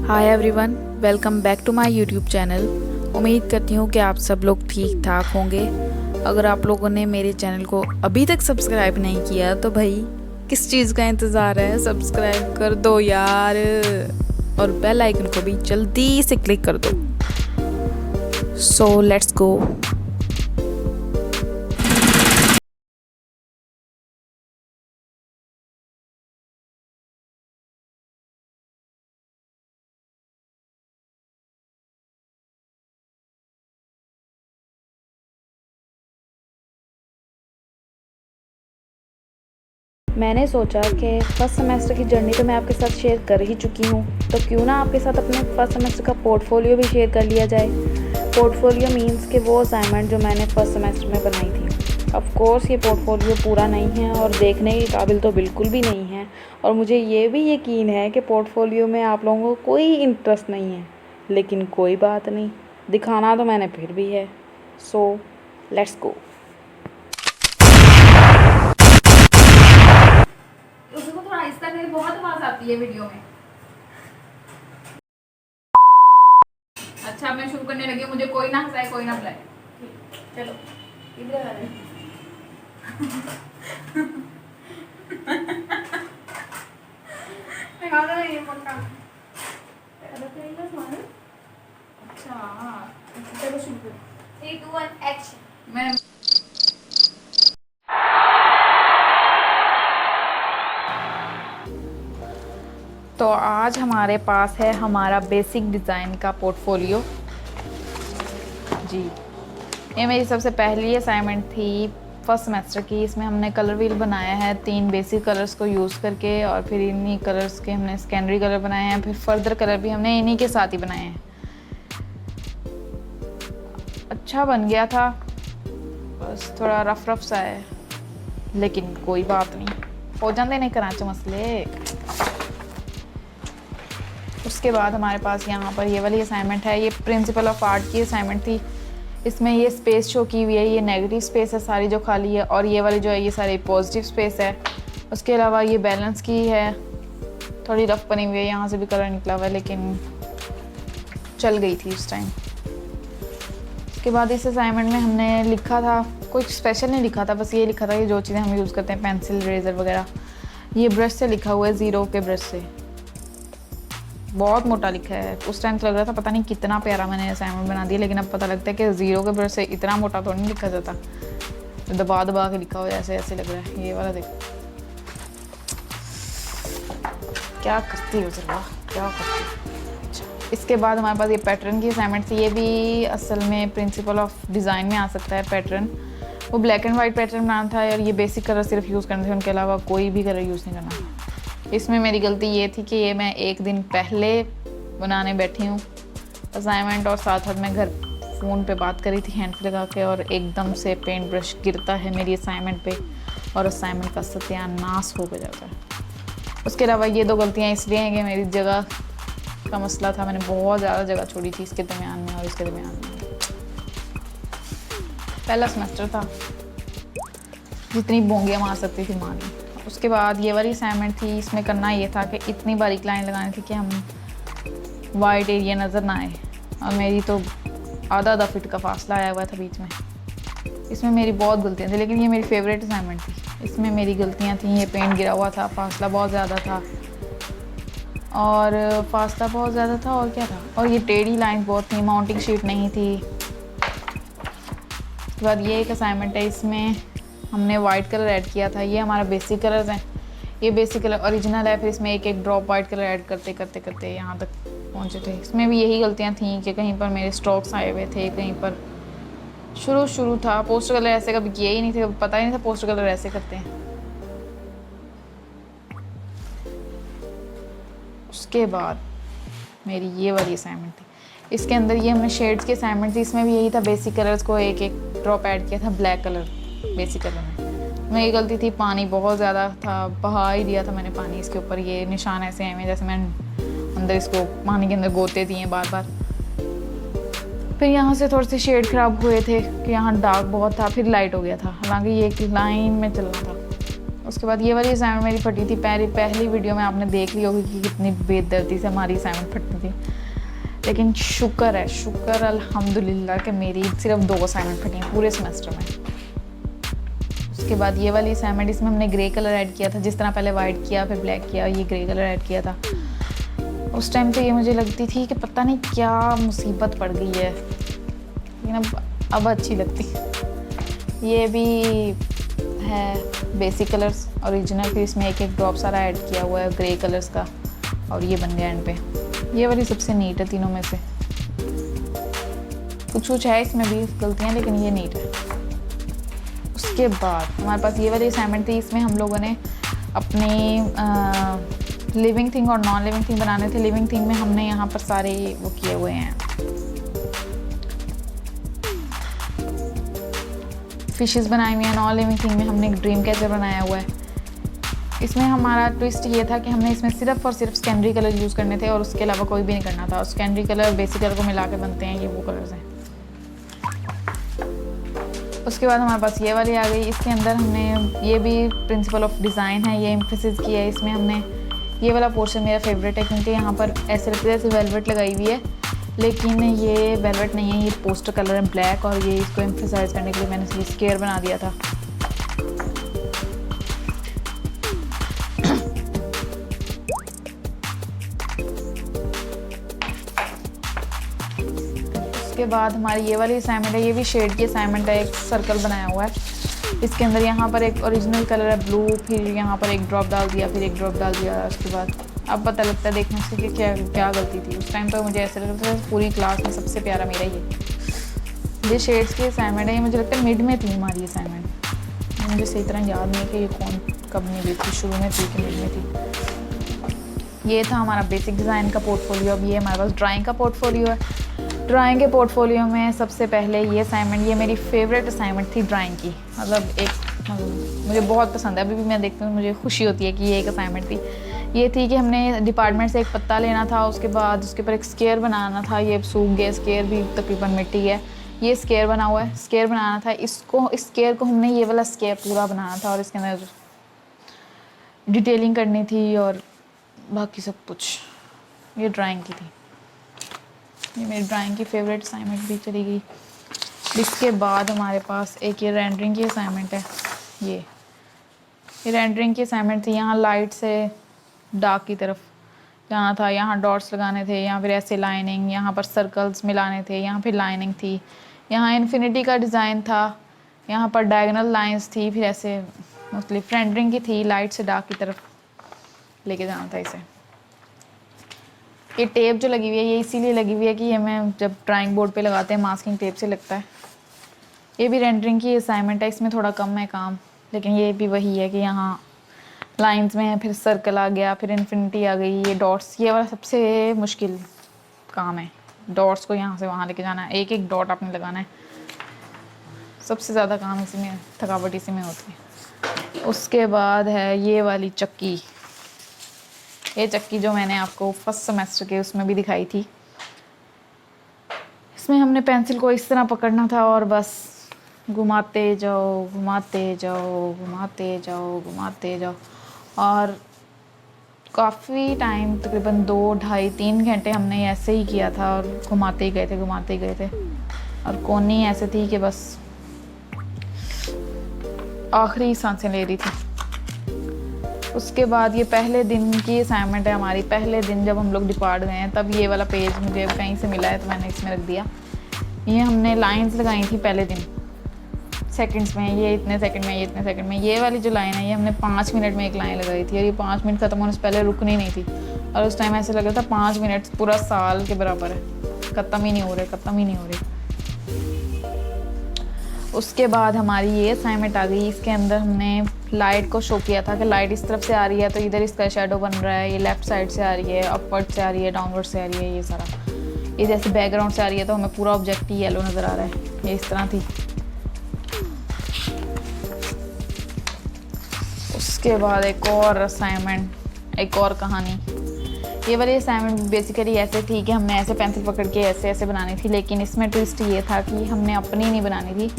Hi everyone, welcome back to my YouTube channel. उम्मीद करती हूँ कि आप सब लोग ठीक ठाक होंगे। अगर आप लोगों ने मेरे चैनल को अभी तक सब्सक्राइब नहीं किया तो भाई किस चीज़ का इंतज़ार है, सब्सक्राइब कर दो यार, और बेल आइकन को भी जल्दी से क्लिक कर दो। So let's go. मैंने सोचा कि फर्स्ट सेमेस्टर की जर्नी तो मैं आपके साथ शेयर कर ही चुकी हूँ, तो क्यों ना आपके साथ अपने फर्स्ट सेमेस्टर का पोर्टफोलियो भी शेयर कर लिया जाए। पोर्टफोलियो मींस कि वो असाइनमेंट जो मैंने फर्स्ट सेमेस्टर में बनाई थी। ऑफ कोर्स ये पोर्टफोलियो पूरा नहीं है और देखने के काबिल तो बिल्कुल भी नहीं है, और मुझे ये भी यकीन है कि पोर्टफोलियो में आप लोगों को कोई इंटरेस्ट नहीं है, लेकिन कोई बात नहीं, दिखाना तो मैंने फिर भी है। So let's go. उसको थोड़ा आहिस्ता करें, बहुत आवाज आती है वीडियो में। अच्छा, मैं शुरू करने लगी, मुझे कोई ना हंसाए कोई ना बुलाए। चलो इधर आ रहे। ये पक्का। अच्छा चलो शुरू करो। 3, 2, 1 एक्शन। मैं तो आज हमारे पास है हमारा बेसिक डिज़ाइन का पोर्टफोलियो जी। ये मेरी सबसे पहली असाइनमेंट थी फर्स्ट सेमेस्टर की। इसमें हमने कलर व्हील बनाया है 3 बेसिक कलर्स को यूज़ करके, और फिर इन्हीं कलर्स के हमने सेकेंडरी कलर बनाए हैं, फिर फर्दर कलर भी हमने इन्हीं के साथ ही बनाए हैं। अच्छा बन गया था, बस थोड़ा रफ रफ सा है, लेकिन कोई बात नहीं, हो जाते नहीं कराचे मसले। उसके बाद हमारे पास यहाँ पर ये वाली असाइनमेंट है। ये प्रिंसिपल ऑफ आर्ट की असाइनमेंट थी। इसमें ये स्पेस शो की हुई है, ये नेगेटिव स्पेस है सारी जो खाली है, और ये वाली जो है ये सारी पॉजिटिव स्पेस है। उसके अलावा ये बैलेंस की है, थोड़ी रफ बनी हुई है, यहाँ से भी कलर निकला हुआ है, लेकिन चल गई थी उस टाइम। उसके बाद इस असाइनमेंट में हमने लिखा था, कुछ स्पेशल नहीं लिखा था, बस ये लिखा था कि जो चीज़ें हम यूज़ करते हैं, पेंसिल, इरेज़र वगैरह, ये ब्रश से लिखा हुआ है, ज़ीरो के ब्रश से। बहुत मोटा लिखा है। उस टाइम तो लग रहा था पता नहीं कितना प्यारा मैंने असाइनमेंट बना दिया, लेकिन अब पता लगता है कि ज़ीरो के ब्रश से इतना मोटा तो नहीं लिखा जाता, दबा दबा के लिखा हुआ ऐसे ऐसे लग रहा है। ये वाला देखो, क्या करती हो जरा, क्या करती हो। अच्छा, इसके बाद हमारे पास ये पैटर्न की असाइनमेंट थी। ये भी असल में प्रिंसिपल ऑफ डिज़ाइन में आ सकता है पैटर्न। वो ब्लैक एंड वाइट पैटर्न बनाना था, और ये बेसिक कलर सिर्फ यूज़ करने थे, उनके अलावा कोई भी कलर यूज़ नहीं करना। इसमें मेरी गलती ये थी कि ये मैं एक दिन पहले बनाने बैठी हूँ असाइनमेंट, और साथ साथ मैं घर फ़ोन पे बात करी थी हैंड लगा के, और एकदम से पेंट ब्रश गिरता है मेरी असाइनमेंट पे, और असाइनमेंट का सत्यानाश हो जाता है। उसके अलावा ये 2 गलतियाँ इसलिए हैं कि मेरी जगह का मसला था, मैंने बहुत ज़्यादा जगह छोड़ी थी इसके दरमियान में और इसके दरमियान में। पहला सेमेस्टर था, जितनी बोंगियाँ मार सकती थी मारी। उसके बाद ये वाली असाइनमेंट थी। इसमें करना ये था कि इतनी बारीक लाइन लगानी थी कि हम वाइट एरिया नज़र ना आए, और मेरी तो आधा फीट का फासला आया हुआ था बीच में। इसमें मेरी बहुत गलतियाँ थी, लेकिन ये मेरी फेवरेट असाइनमेंट थी। इसमें मेरी गलतियाँ थी, ये पेंट गिरा हुआ था, फासला बहुत ज़्यादा था, और और क्या था, और ये टेढ़ी लाइन बहुत थी, माउंटिंग शीट नहीं थी। उसके बाद ये एक असाइनमेंट है, इसमें हमने वाइट कलर ऐड किया था। ये हमारा बेसिक कलर्स हैं, ये बेसिक कलर ओरिजिनल है, फिर इसमें एक एक ड्रॉप वाइट कलर ऐड करते करते करते यहाँ तक पहुँचे थे। इसमें भी यही गलतियाँ थी कि कहीं पर मेरे स्ट्रोक्स आए हुए थे, कहीं पर शुरू था। पोस्टर कलर ऐसे कभी किए ही नहीं थे, पता ही नहीं था पोस्टर कलर ऐसे करते हैं। उसके बाद मेरी ये वाली असाइनमेंट थी। इसके अंदर ये हमने शेड्स की असाइनमेंट थी। इसमें भी यही था, बेसिक कलर्स को एक एक ड्रॉप ऐड किया था, ब्लैक कलर बेसिक कलर में। मेरी गलती थी, पानी बहुत ज़्यादा था, बहा ही दिया था मैंने पानी इसके ऊपर। ये निशान ऐसे आए हैं जैसे मैंने अंदर इसको पानी के अंदर गोते दिए बार बार। फिर यहाँ से थोड़े से शेड ख़राब हुए थे कि यहाँ डार्क बहुत था, फिर लाइट हो गया था, हालांकि ये एक लाइन में चलना था। उसके बाद ये वाली असाइनमेंट मेरी फटी थी। पहली वीडियो में आपने देख ली होगी कि कितनी बेदर्दी से हमारी असाइनमेंट फटती थी, लेकिन शुक्र अल्हम्दुलिल्लाह कि मेरी सिर्फ 2 असाइनमेंट फटी हैं पूरे सेमेस्टर में। उसके बाद ये वाली असाइनमेंट, इसमें हमने ग्रे कलर ऐड किया था, जिस तरह पहले वाइट किया फिर ब्लैक किया, ये ग्रे कलर ऐड किया था। उस टाइम तो ये मुझे लगती थी कि पता नहीं क्या मुसीबत पड़ गई है, लेकिन अब अच्छी लगती। ये भी है बेसिक कलर्स ओरिजिनल, फिर इसमें एक ड्रॉप सारा ऐड किया हुआ है ग्रे कलर्स का, और ये बन गया एंड पे। ये वाली सबसे नीट है तीनों में से, कुछ है इसमें भी गलतियाँ, लेकिन ये नीट है। उसके बाद हमारे पास ये वाली असाइनमेंट थी, इसमें हम लोगों ने अपने लिविंग थिंग और नॉन लिविंग थिंग बनाने थे। लिविंग थिंग में हमने यहाँ पर सारे वो किए हुए हैं, फिशेस बनाई हुई हैं। नॉन लिविंग थिंग में हमने एक ड्रीम कैचर बनाया हुआ है। इसमें हमारा ट्विस्ट ये था कि हमने इसमें सिर्फ और सिर्फ सेकेंडरी कलर यूज़ करने थे और उसके अलावा कोई भी नहीं करना था। सेकेंडरी कलर बेसिक कलर को मिला के बनते हैं, ये वो कलर्स हैं। उसके बाद हमारे पास ये वाली आ गई। इसके अंदर हमने, ये भी प्रिंसिपल ऑफ डिज़ाइन है, ये एम्फेसिस किया है। इसमें हमने ये वाला पोर्शन मेरा फेवरेट है, क्योंकि यहाँ पर ऐसे लगता है जैसे वेलवेट लगाई हुई है, लेकिन ये वेलवेट नहीं है, ये पोस्टर कलर है ब्लैक, और ये इसको एम्फेसाइज करने के लिए मैंने इसलिए स्क्वायर बना दिया था। उसके बाद हमारी ये वाली असाइनमेंट है, ये भी शेड की असाइनमेंट है। एक सर्कल बनाया हुआ है, इसके अंदर यहाँ पर एक ओरिजिनल कलर है ब्लू, फिर यहाँ पर एक ड्रॉप डाल दिया, फिर एक ड्रॉप डाल दिया। उसके बाद अब पता लगता है देखने से कि क्या गलती थी। उस टाइम पर मुझे ऐसा लगता था पूरी क्लास में सबसे प्यारा मेरा ये शेड्स की असाइनमेंट है। ये मुझे लगता है मिड में थी हमारी असाइनमेंट, मुझे सही तरह याद नहीं है कि ये कब में हुई थी, शुरू में थी कि मिड में थी। ये था हमारा बेसिक डिज़ाइन का पोर्टफोलियो। अब ये हमारे पास ड्राइंग का पोर्टफोलियो है। ड्राइंग के पोर्टफोलियो में सबसे पहले ये असाइनमेंट, ये मेरी फेवरेट असाइनमेंट थी ड्राइंग की, मुझे बहुत पसंद है। अभी भी मैं देखती हूँ मुझे खुशी होती है कि ये एक असाइनमेंट थी। ये थी कि हमने डिपार्टमेंट से एक पत्ता लेना था, उसके बाद उसके ऊपर एक स्क्वायर बनाना था। ये सूख गया, स्क्वायर भी तकरीबन मिट्टी है। ये स्क्वायर बना हुआ है, स्क्वायर बनाना था। इस स्क्वायर को हमने ये वाला स्क्वायर पूरा बनाना था, और इसके अंदर डिटेलिंग करनी थी और बाकी सब कुछ। ये ड्राइंग की थी, ये मेरी ड्राइंग की फेवरेट असाइनमेंट भी चली गई। इसके बाद हमारे पास एक ये रेंडरिंग की असाइनमेंट है। ये रेंडरिंग की असाइनमेंट थी। यहाँ लाइट से डार्क की तरफ जाना था, यहाँ डॉट्स लगाने थे, यहाँ फिर ऐसे लाइनिंग, यहाँ पर सर्कल्स मिलाने थे, यहाँ फिर लाइनिंग थी, यहाँ इन्फिनिटी का डिज़ाइन था, यहाँ पर डायगोनल लाइंस थी, फिर ऐसे मुख्तलिफ रेंडरिंग की थी। लाइट से डार्क की तरफ लेके जाना था इसे। ये टेप जो लगी हुई है, ये इसीलिए लगी हुई है कि ये मैं जब ड्राइंग बोर्ड पे लगाते हैं मास्किंग टेप से लगता है। ये भी रेंडरिंग की असाइनमेंट है, इसमें थोड़ा कम है काम, लेकिन ये भी वही है कि यहाँ लाइंस में है, फिर सर्कल आ गया, फिर इन्फिनिटी आ गई, ये डॉट्स, ये वाला सबसे मुश्किल काम है। डॉट्स को यहाँ से वहाँ लेके जाना है, एक एक डॉट आपने लगाना है। सबसे ज़्यादा काम इसी में, थकावट इसी में होती है। उसके बाद है ये वाली चक्की। ये चक्की जो मैंने आपको फर्स्ट सेमेस्टर के उसमें भी दिखाई थी। इसमें हमने पेंसिल को इस तरह पकड़ना था और बस घुमाते जाओ, घुमाते जाओ, घुमाते जाओ, घुमाते जाओ, और काफ़ी टाइम, तकरीबन 2, ढाई, 3 घंटे हमने ऐसे ही किया था, और घुमाते ही गए थे, घुमाते ही गए थे। और कोनी ऐसे थी कि बस आखिरी सांसें ले रही थी। उसके बाद ये पहले दिन की असाइनमेंट है हमारी। पहले दिन जब हम लोग डिपार्ट गए हैं, तब ये वाला पेज मुझे कहीं से मिला है, तो मैंने इसमें रख दिया। ये हमने लाइंस लगाई थी पहले दिन, सेकंड्स में, ये इतने सेकंड में, ये इतने सेकंड में। ये वाली जो लाइन है, ये हमने 5 मिनट में एक लाइन लगाई थी, और ये 5 मिनट ख़त्म होने से पहले रुकनी नहीं थी। और उस टाइम ऐसे लग रहा था 5 मिनट पूरा साल के बराबर है, ख़त्म ही नहीं हो रहे, ख़त्म ही नहीं हो रहे। उसके बाद हमारी ये असाइनमेंट आ गई। इसके अंदर हमने लाइट को शो किया था कि लाइट इस तरफ से आ रही है तो इधर इसका शेडो बन रहा है, ये लेफ़्ट साइड से आ रही है, अपवर्ड से आ रही है, डाउनवर्ड से आ रही है, ये सारा। ये जैसे बैकग्राउंड से आ रही है तो हमें पूरा ऑब्जेक्ट ही येलो नज़र आ रहा है, ये इस तरह थी। उसके बाद एक और असाइनमेंट, एक और कहानी। ये वाली असाइनमेंट बेसिकली ऐसे थी कि हमने ऐसे पेंसिल पकड़ के ऐसे ऐसे बनानी थी, लेकिन इसमें ट्विस्ट ये था कि हमने अपनी नहीं बनानी थी,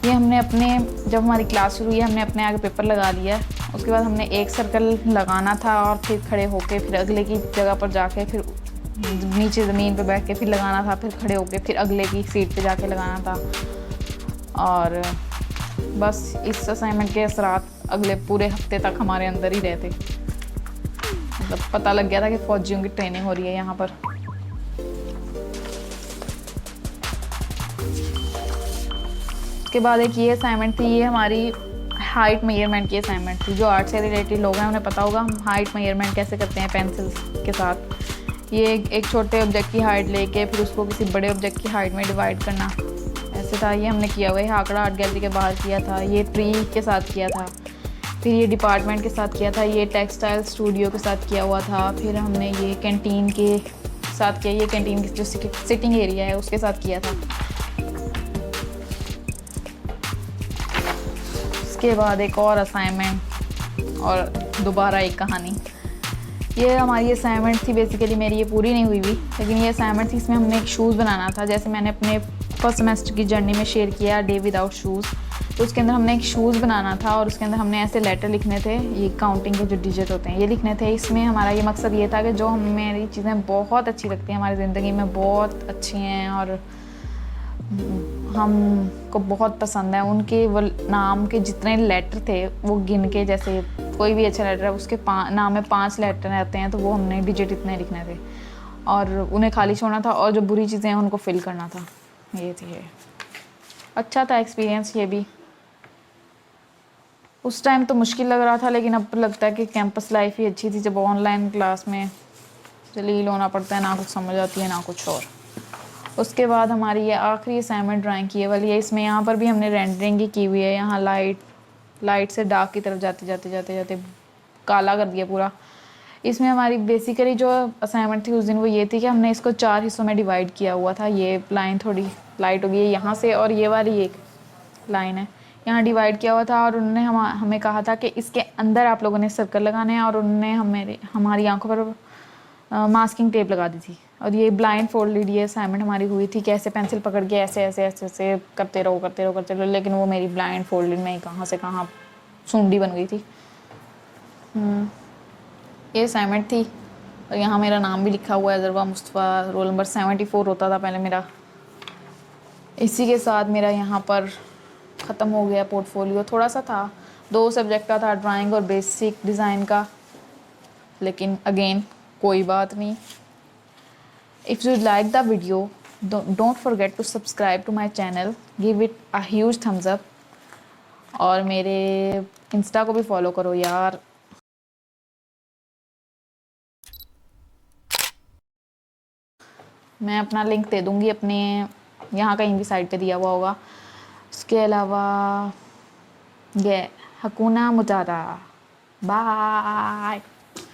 ये हमने अपने, जब हमारी क्लास शुरू हुई है हमने अपने आगे पेपर लगा लिया है। उसके बाद हमने एक सर्कल लगाना था और फिर खड़े होके फिर अगले की जगह पर जाके फिर नीचे ज़मीन पे बैठ के फिर लगाना था, फिर खड़े होके फिर अगले की सीट पे जाके लगाना था। और बस इस असाइनमेंट के असरात अगले पूरे हफ्ते तक हमारे अंदर ही रहते। मतलब पता लग गया था कि फ़ौजियों की ट्रेनिंग हो रही है यहाँ पर। उसके बाद एक ये असाइनमेंट थी, ये हमारी हाइट मेजरमेंट की असाइनमेंट थी। जो आर्ट से रिलेटेड लोग हैं उन्हें पता होगा हम हाइट मेजरमेंट कैसे करते हैं पेंसिल के साथ। ये एक छोटे ऑब्जेक्ट की हाइट लेके फिर उसको किसी बड़े ऑब्जेक्ट की हाइट में डिवाइड करना, ऐसे था। ये हमने किया हुआ है आंकड़ा आर्ट गैलरी के बाहर किया था, ये ट्री के साथ किया था, फिर ये डिपार्टमेंट के साथ किया था, ये टेक्सटाइल स्टूडियो के साथ किया हुआ था, फिर हमने ये कैंटीन के साथ किया, ये कैंटीन की जो सिटिंग एरिया है उसके साथ किया था। उसके बाद एक और असाइनमेंट और दोबारा एक कहानी। ये हमारी असाइनमेंट थी, बेसिकली मेरी ये पूरी नहीं हुई हुई, लेकिन ये असाइनमेंट थी, इसमें हमने एक शूज़ बनाना था। जैसे मैंने अपने फर्स्ट सेमेस्टर की जर्नी में शेयर किया डे विदाउट शूज़, तो उसके अंदर हमने एक शूज़ बनाना था और उसके अंदर हमने ऐसे लेटर लिखने थे, ये काउंटिंग के जो डिजिट होते हैं ये लिखने थे। इसमें हमारा ये मकसद ये था कि जो हमें मेरी चीज़ें बहुत अच्छी लगती हैं, हमारी ज़िंदगी में बहुत अच्छी हैं और हमको बहुत पसंद है, उनके वो नाम के जितने लेटर थे वो गिन के, जैसे कोई भी अच्छा लेटर है उसके नाम में 5 लेटर रहते हैं तो वो हमने डिजिट इतने लिखने थे और उन्हें खाली छोड़ना था और जो बुरी चीज़ें हैं उनको फिल करना था। ये थी ये। अच्छा था एक्सपीरियंस ये भी। उस टाइम तो मुश्किल लग रहा था, लेकिन अब लगता है कि कैंपस लाइफ ही अच्छी थी, जब ऑनलाइन क्लास में जलील होना पड़ता है, ना कुछ समझ आती है ना कुछ और। उसके बाद हमारी ये आखिरी असाइनमेंट ड्राइंग की वाली है। इसमें यहाँ पर भी हमने रेंडरिंग ही की हुई है। यहाँ लाइट से डार्क की तरफ जाते जाते काला कर दिया पूरा। इसमें हमारी बेसिकली जो असाइनमेंट थी उस दिन वो ये थी कि हमने इसको 4 हिस्सों में डिवाइड किया हुआ था। ये लाइन थोड़ी लाइट हो गई है यहाँ से और ये वाली एक लाइन है यहाँ डिवाइड किया हुआ था और उन्होंने हमें कहा था कि इसके अंदर आप लोगों ने सर्कल लगाने हैं और उन्होंने हमारी आंखों पर मास्किंग टेप लगा दी थी। और ये ब्लाइंड फोल्डेड ये असाइनमेंट हमारी हुई थी कि ऐसे पेंसिल पकड़ के ऐसे ऐसे ऐसे ऐसे करते रहो, लेकिन वो मेरी ब्लाइंड फोल्डेड में ही कहाँ से कहाँ सूंडी बन गई थी। ये असाइनमेंट थी और यहाँ मेरा नाम भी लिखा हुआ है, ज़रवा मुस्तफ़ा, रोल नंबर 74 होता था पहले मेरा। इसी के साथ मेरा यहाँ पर ख़त्म हो गया पोर्टफोलियो। थोड़ा सा था, 2 सब्जेक्ट का था, ड्राइंग और बेसिक डिज़ाइन का, लेकिन अगेन कोई बात नहीं। If you like the video, don't forget to subscribe to my channel, give it a huge thumbs up और मेरे इंस्टा को भी फॉलो करो यार। मैं अपना लिंक दे दूँगी अपने यहाँ कहीं भी साइट पे दिया हुआ होगा। उसके अलावा ये हकूना मुतारा, बाय।